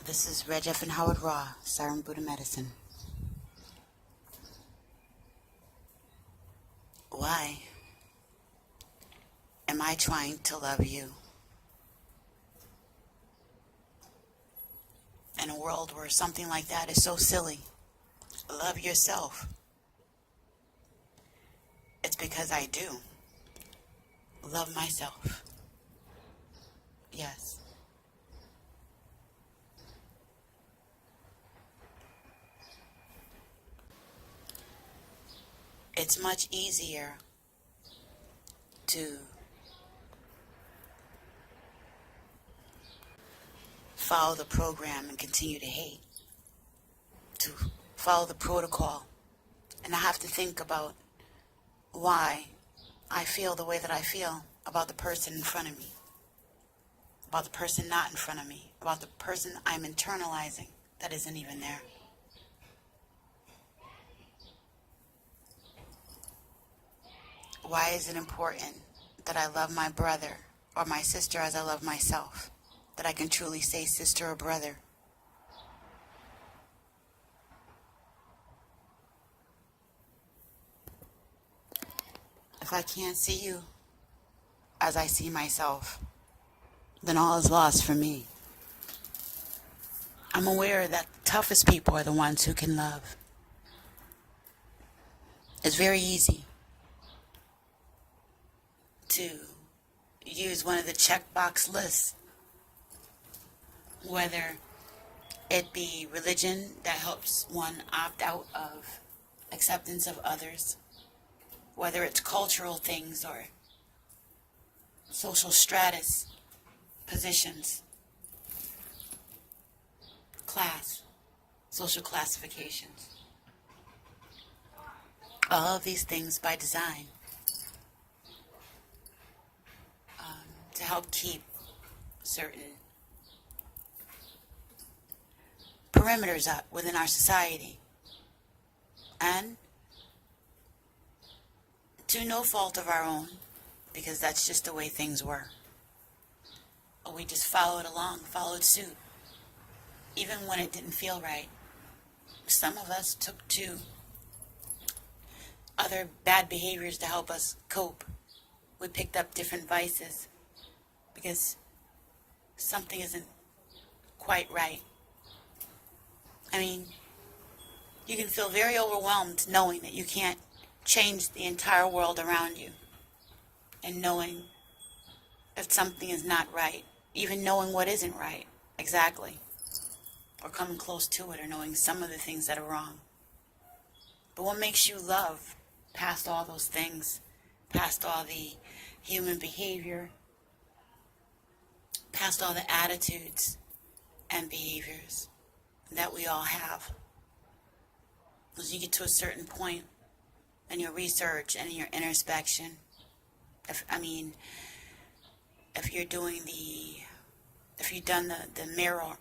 This is Reg F. and Howard Raw, Siren Buddha Medicine. Why am I trying to love you? In a world where something like that is so silly, love yourself. It's because I do love myself. Yes. It's much easier to follow the program and continue to hate, to follow the protocol. And I have to think about why I feel the way that I feel about the person in front of me, about the person not in front of me, about the person I'm internalizing that isn't even there. Why is it important that I love my brother or my sister as I love myself? That I can truly say sister or brother? If I can't see you as I see myself, then all is lost for me. I'm aware that the toughest people are the ones who can love. It's very easy to use one of the checkbox lists, whether it be religion that helps one opt out of acceptance of others, whether it's cultural things or social status, positions, class, social classifications. All of these things by design, to help keep certain perimeters up within our society. And to no fault of our own, because that's just the way things were. We just followed along, followed suit, even when it didn't feel right. Some of us took to other bad behaviors to help us cope. We picked up different vices because something isn't quite right. I mean, you can feel very overwhelmed knowing that you can't change the entire world around you, and knowing if something is not right, even knowing what isn't right exactly, or coming close to it, or knowing some of the things that are wrong. But what makes you love past all those things, past all the human behavior, past all the attitudes and behaviors that we all have? As you get to a certain point in your research and in your introspection, if you've done the mirror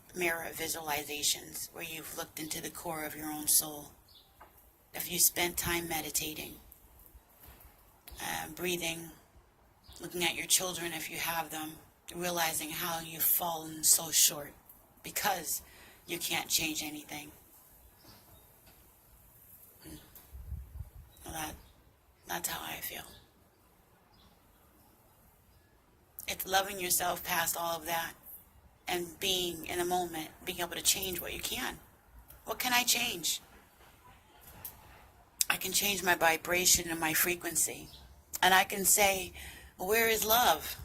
visualizations where you've looked into the core of your own soul, if you spent time meditating, breathing, looking at your children if you have them, realizing how you've fallen so short because you can't change anything. Well, that's how I feel. It's loving yourself past all of that and being in a moment, being able to change what you can. What can I change? I can change my vibration and my frequency. And I can say, where is love?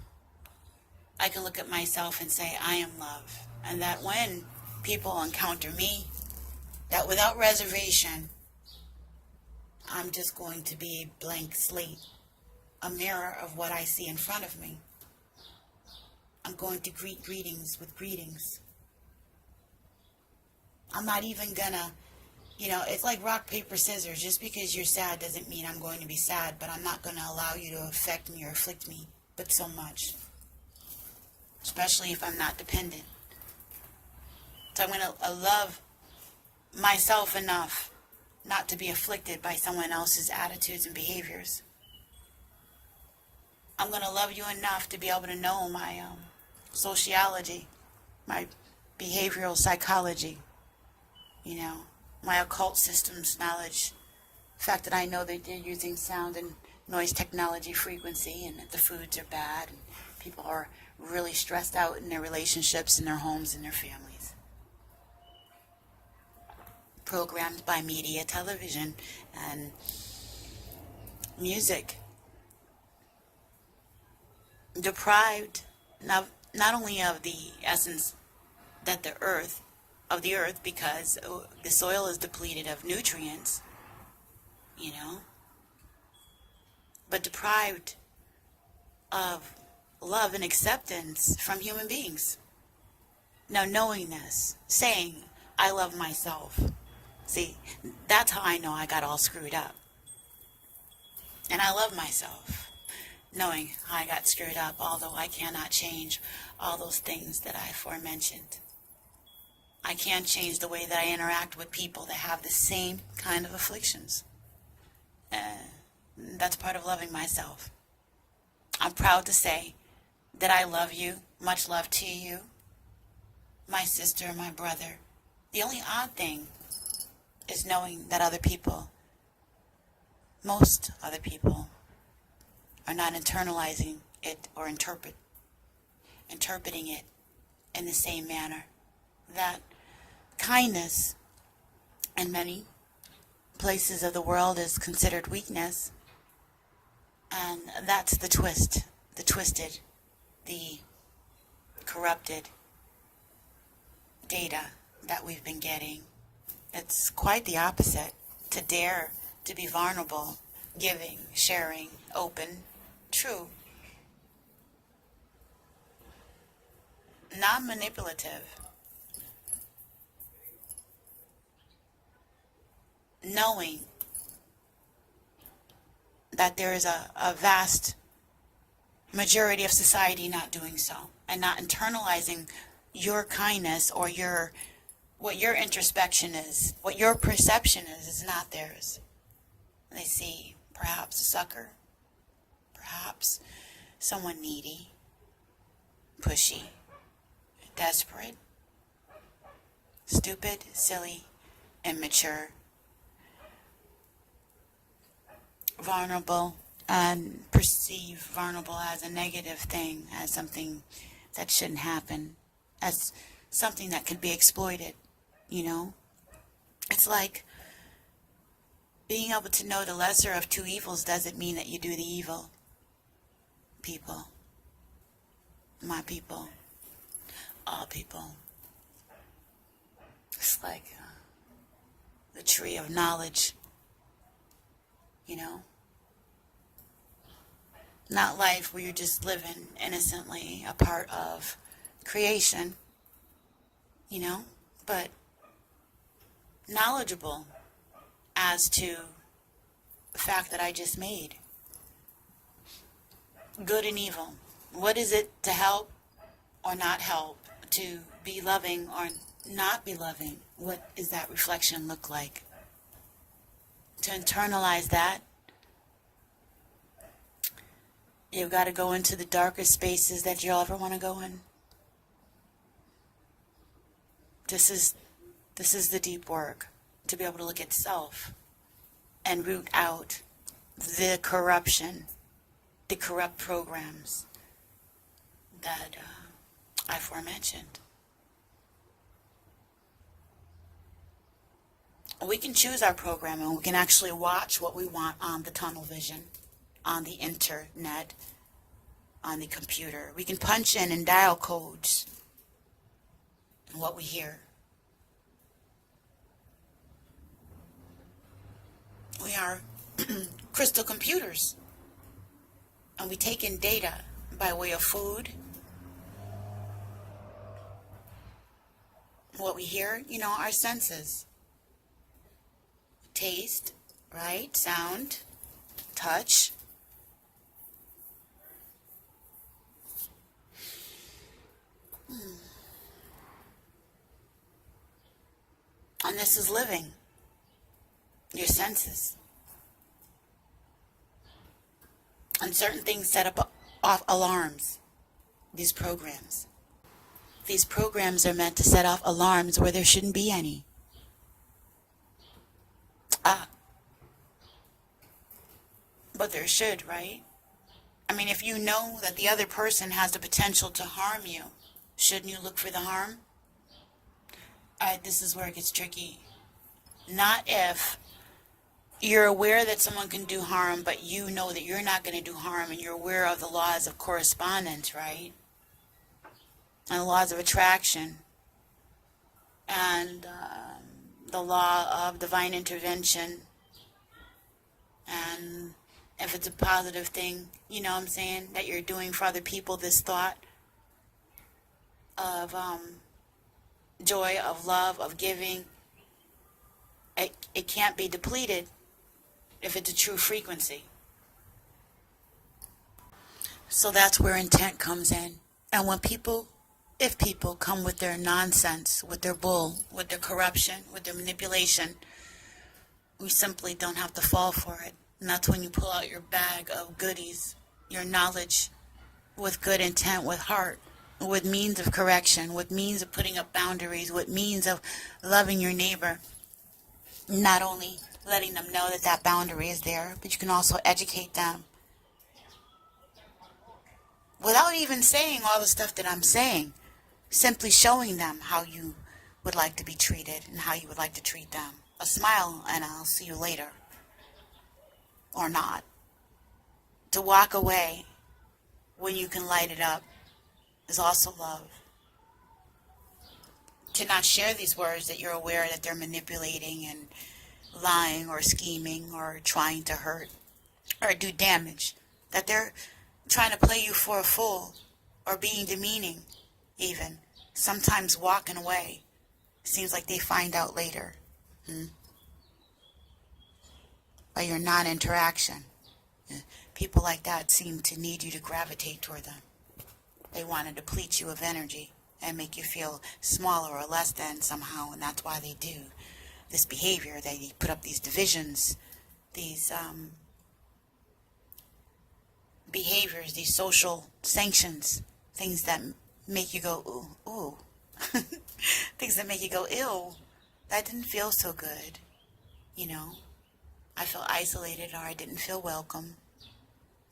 I can look at myself and say, I am love. And that when people encounter me, that without reservation, I'm just going to be a blank slate, a mirror of what I see in front of me. I'm going to greet greetings with greetings. I'm not even gonna, it's like rock, paper, scissors. Just because you're sad doesn't mean I'm going to be sad, but I'm not going to allow you to affect me or afflict me with so much, especially if I'm not dependent. So I'm going to love myself enough not to be afflicted by someone else's attitudes and behaviors. I'm going to love you enough to be able to know my sociology, my behavioral psychology, you know, my occult systems knowledge, the fact that I know that they're using sound and noise technology frequency, and that the foods are bad, and people are really stressed out in their relationships, in their homes, in their families. Programmed by media, television, and music. Deprived not only of the essence that the earth, because the soil is depleted of nutrients, you know, but deprived of love and acceptance from human beings. Now, knowing this, saying, I love myself. See, that's how I know I got all screwed up. And I love myself, knowing how I got screwed up, although I cannot change all those things that I aforementioned. I can change the way that I interact with people that have the same kind of afflictions. That's part of loving myself. I'm proud to say that I love you. Much love to you, my sister, my brother. The only odd thing is knowing that other people, most other people, are not internalizing it or interpreting it in the same manner. That kindness in many places of the world is considered weakness, and that's the twist, the twisted, the corrupted data that we've been getting. It's quite the opposite. To dare to be vulnerable, giving, sharing, open, true, non-manipulative, knowing that there is a vast majority of society not doing so, and not internalizing your kindness or what your introspection is, what your perception is not theirs. They see perhaps a sucker, perhaps someone needy, pushy, desperate, stupid, silly, immature, vulnerable, and perceive vulnerable as a negative thing, as something that shouldn't happen, as something that could be exploited, you know? It's like being able to know the lesser of two evils doesn't mean that you do the evil. People, my people, all people. It's like the tree of knowledge, you know? Not life where you're just living innocently, a part of creation, you know, but knowledgeable as to the fact that I just made. Good and evil. What is it to help or not help? To be loving or not be loving? What does that reflection look like? To internalize that, you've got to go into the darkest spaces that you'll ever want to go in. This is the deep work, to be able to look at self and root out the corruption, the corrupt programs that I aforementioned. We can choose our program, and we can actually watch what we want on the tunnel vision, on the internet, on the computer. We can punch in and dial codes and what we hear. We are crystal computers, and we take in data by way of food, what we hear, you know, our senses. Taste, right? Sound, touch. And this is living. Your senses. And certain things set up off alarms, these programs. These programs are meant to set off alarms where there shouldn't be any. But there should, right? I mean, if you know that the other person has the potential to harm you, shouldn't you look for the harm? This is where it gets tricky. Not if you're aware that someone can do harm, but you know that you're not going to do harm, and you're aware of the laws of correspondence, right? And the laws of attraction, and the law of divine intervention, and if it's a positive thing, you know what I'm saying, that you're doing for other people, this thought of joy, of love, of giving, it can't be depleted if it's a true frequency. So that's where intent comes in. And when people, if people come with their nonsense, with their bull, with their corruption, with their manipulation, we simply don't have to fall for it. And that's when you pull out your bag of goodies, your knowledge, with good intent, with heart, with means of correction, with means of putting up boundaries, with means of loving your neighbor. Not only letting them know that that boundary is there, but you can also educate them without even saying all the stuff that I'm saying. Simply showing them how you would like to be treated and how you would like to treat them. A smile and I'll see you later. Or not. To walk away when you can light it up is also love. To not share these words that you're aware that they're manipulating and lying or scheming or trying to hurt or do damage. That they're trying to play you for a fool or being demeaning even. Sometimes walking away. Seems like they find out later. By your non-interaction. People like that seem to need you to gravitate toward them. They want to deplete you of energy and make you feel smaller or less than somehow, and that's why they do this behavior. They put up these divisions, these behaviors, these social sanctions, things that make you go, ooh, ooh. Things that make you go, ew, that didn't feel so good, you know. I felt isolated or I didn't feel welcome.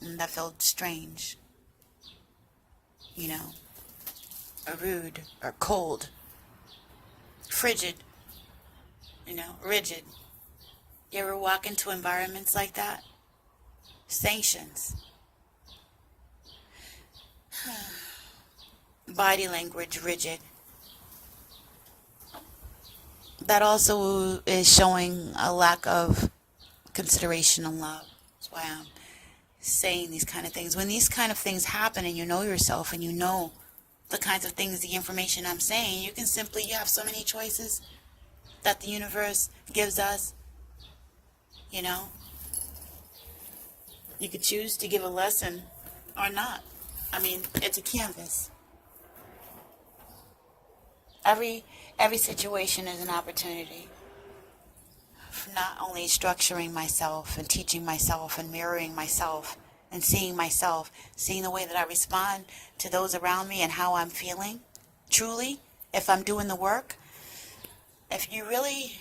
And that felt strange. You know. Or rude. Or cold. Frigid. You know, rigid. You ever walk into environments like that? Sanctions. Body language, rigid. That also is showing a lack of consideration and love. That's why I'm saying these kind of things. When these kind of things happen and you know yourself and you know the kinds of things, the information I'm saying, you can simply, you have so many choices that the universe gives us, you know. You could choose to give a lesson or not. I mean, it's a canvas. Every situation is an opportunity for not only structuring myself and teaching myself and mirroring myself and seeing myself, seeing the way that I respond to those around me and how I'm feeling. Truly, if I'm doing the work, if you really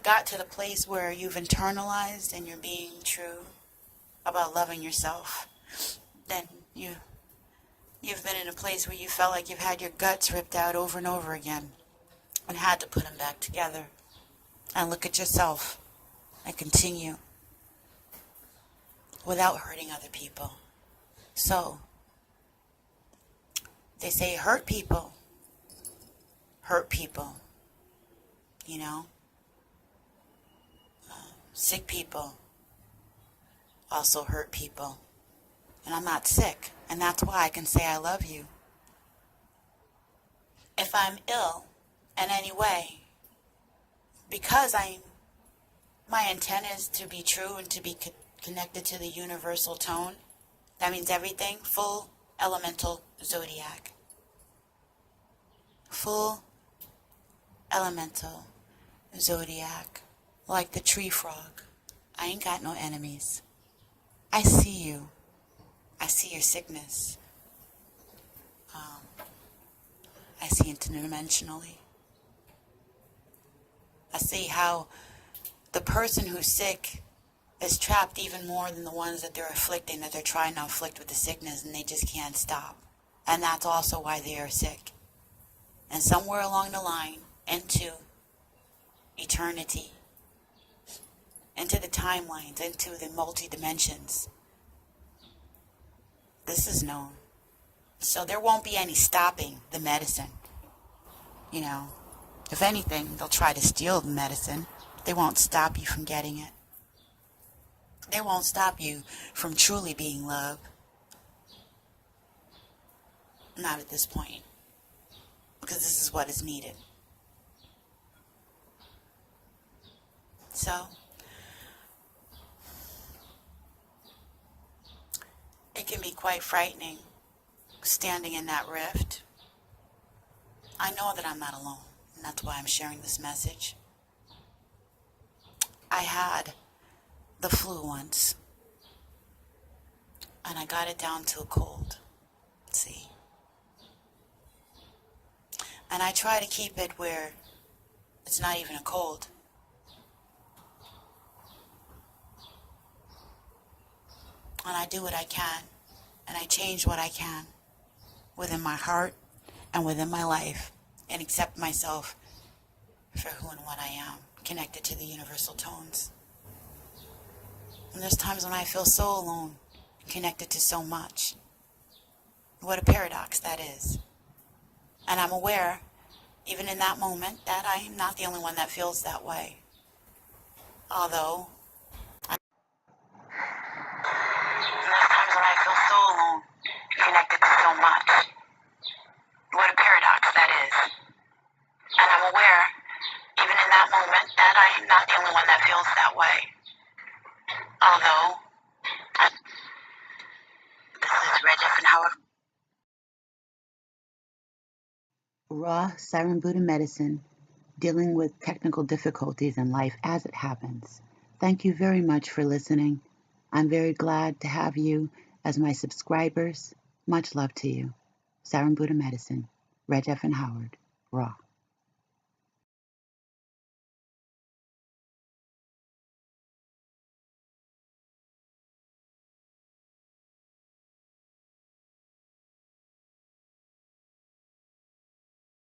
got to the place where you've internalized and you're being true about loving yourself, then you've been in a place where you felt like you've had your guts ripped out over and over again and had to put them back together and look at yourself and continue without hurting other people. So, they say hurt people, you know. Sick people also hurt people. And I'm not sick, and that's why I can say I love you. If I'm ill in any way, because my intent is to be true and to be connected to the universal tone, that means everything, full elemental zodiac. Full elemental zodiac, like the tree frog. I ain't got no enemies. I see you. I see your sickness. I see interdimensionally. I see how the person who's sick is trapped even more than the ones that they're afflicting, that they're trying to afflict with the sickness, and they just can't stop. And that's also why they are sick. And somewhere along the line, into eternity, into the timelines, into the multi-dimensions, this is known. So there won't be any stopping the medicine. You know, if anything, they'll try to steal the medicine. They won't stop you from getting it. They won't stop you from truly being love. Not at this point. Because this is what is needed. So, it can be quite frightening standing in that rift. I know that I'm not alone, and that's why I'm sharing this message. I had the flu once, and I got it down to a cold. See? And I try to keep it where it's not even a cold. And I do what I can, and I change what I can within my heart and within my life, and accept myself for who and what I am, connected to the universal tones. And there's times when I feel so alone, connected to so much. What a paradox that is. And I'm aware, even in that moment, that I am not the only one that feels that way. Although, there's times when I feel so alone, connected to so much. What a paradox that is. And I'm aware, even in that moment, that I am not the only one that feels that way. Although, this is Red Jeff and Howard. Raw Siren Buddha Medicine, dealing with technical difficulties in life as it happens. Thank you very much for listening. I'm very glad to have you as my subscribers. Much love to you. Siren Buddha Medicine, Red Jeff and Howard, Raw.